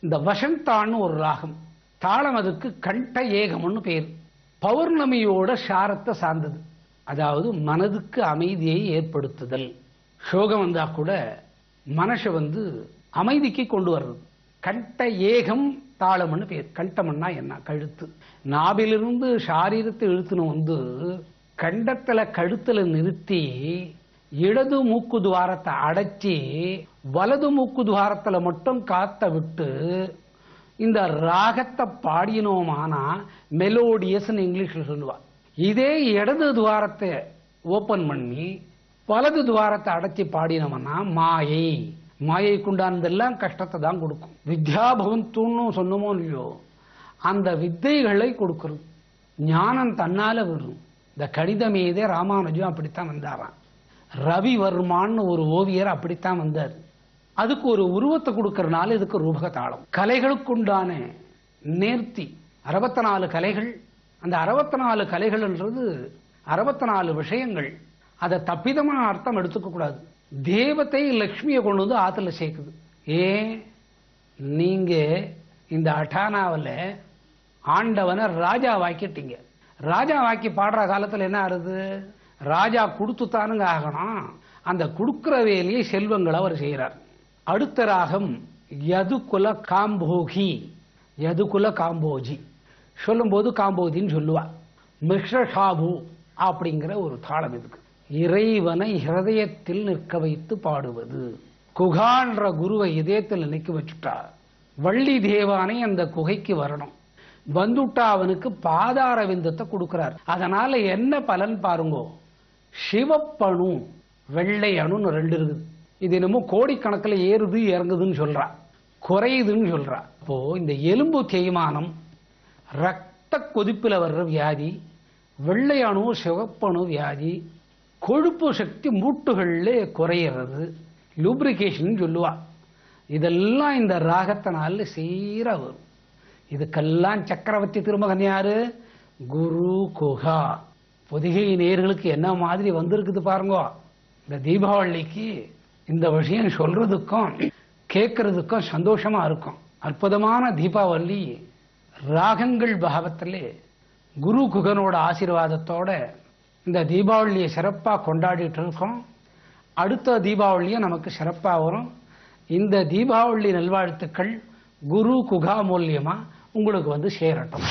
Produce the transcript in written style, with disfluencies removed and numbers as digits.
இந்த வசந்தான்னு ஒரு ராகம், தாளம் அதுக்கு கண்ட ஏகம்னு பேர். பௌர்ணமியோட சாரத்தை சார்ந்தது, அதாவது மனதுக்கு அமைதியை ஏற்படுத்துதல். சோகம் வந்தா கூட மனசை அமைதிக்கு கொண்டு வர்றது. கண்ட ஏகம் தாளம்னு பேர். கண்டம்னா என்ன? கழுத்து. நாபிலிருந்து சாரீரத்தை இழுத்துன்னு கண்டத்துல கழுத்துல நிறுத்தி இடது மூக்கு துவாரத்தை அடைச்சி வலது மூக்கு துவாரத்துல மட்டும் காத்த விட்டு இந்த ராகத்தை பாடினோமானா மெலோடியஸ் இங்கிலீஷ்ல சொல்லுவா. இதே இடது துவாரத்தை ஓபன் பண்ணி வலது துவாரத்தை அடைச்சி பாடினோம்னா மாயை. மாயைக்குண்டானதெல்லாம் கஷ்டத்தை தான் கொடுக்கும். வித்யாபவந்தூன்னு சொன்னமோ இல்லையோ, அந்த வித்தைகளை கொடுக்கிறது. ஞானம் தன்னால வரும். இந்த கணித மீதே ராமானுஜம் அப்படித்தான் வந்தாராம். ரவிவர்மான்னு ஒரு ஓவியர் அப்படித்தான் வந்தார். அதுக்கு ஒரு உருவத்தை கொடுக்கறதுனால இதுக்கு ரூபக தாளம். கலைகளுக்குண்டான நேர்த்தி 64 கலைகள். அந்த 64 கலைகள்ன்றது 64 விஷயங்கள். அதை தப்பிதமான அர்த்தம் எடுத்துக்க கூடாது. தேவத்தை லட்சுமியை கொண்டு ஆத்துல சேர்க்குது. ஏன் நீங்க இந்த அட்டானாவில் ஆண்டவனை ராஜா வாக்கிட்டீங்க. ராஜா வாக்கி பாடுற காலத்தில் என்ன ஆறுது? ராஜா கொடுத்துத்தானுங்க ஆகணும். அந்த கொடுக்கிற வேலையை செல்வங்களை அவர் செய்கிறார். அடுத்த ராகம் யதுகுல காம்போகி. யதுகுல காம்போஜி சொல்லும் போது காம்போஜின்னு சொல்லுவா. மிஷ்ரஷாபு அப்படிங்கிற ஒரு தாளம் இதுக்கு. இறைவனை ஹிருதயத்தில் நிற்க வைத்து பாடுவது. குகான்ற குருவை இதயத்தில் நிற்க வச்சுட்டா வள்ளி தேவானை அந்த குகைக்கு வரணும். வந்துட்டா அவனுக்கு பாதார விந்தத்தை கொடுக்கிறார். அதனால என்ன பலன் பாருங்கோ. சிவப்பணு வெள்ளை அணுன்னு 2 இருக்குது. இது என்னமோ கோடிக்கணக்கில் ஏறுது இறங்குதுன்னு சொல்றா, குறையுதுன்னு சொல்றா. அப்போ இந்த எலும்பு தேய்மானம், ரத்த கொதிப்பில் வர்ற வியாதி, வெள்ளை அணு சிவப்பணு வியாதி, கொழுப்பு சக்தி மூட்டுகள்ல குறையிறது, லூப்ரிகேஷன் சொல்லுவா. இதெல்லாம் இந்த ராகத்தினால சீரா வரும். இதுக்கெல்லாம் சக்கரவர்த்தி திருமகன் யாரு? குரு குஹா. பொதிகை நேயர்களுக்கு என்ன மாதிரி வந்திருக்குது பாருங்க. இந்த தீபாவளிக்கு இந்த விஷயம் சொல்றதுக்கும் கேட்கறதுக்கும் சந்தோஷமா இருக்கும். அற்புதமான தீபாவளி ராகங்கள் பாகத்திலே குரு குகனோட ஆசீர்வாதத்தோட இந்த தீபாவளியை சிறப்பா கொண்டாடிட்டு இருக்கோம். அடுத்த தீபாவளியும் நமக்கு சிறப்பா வரும். இந்த தீபாவளி நல்வாழ்த்துக்கள் குரு குகா மூலியமா உங்களுக்கு சேரட்டும்.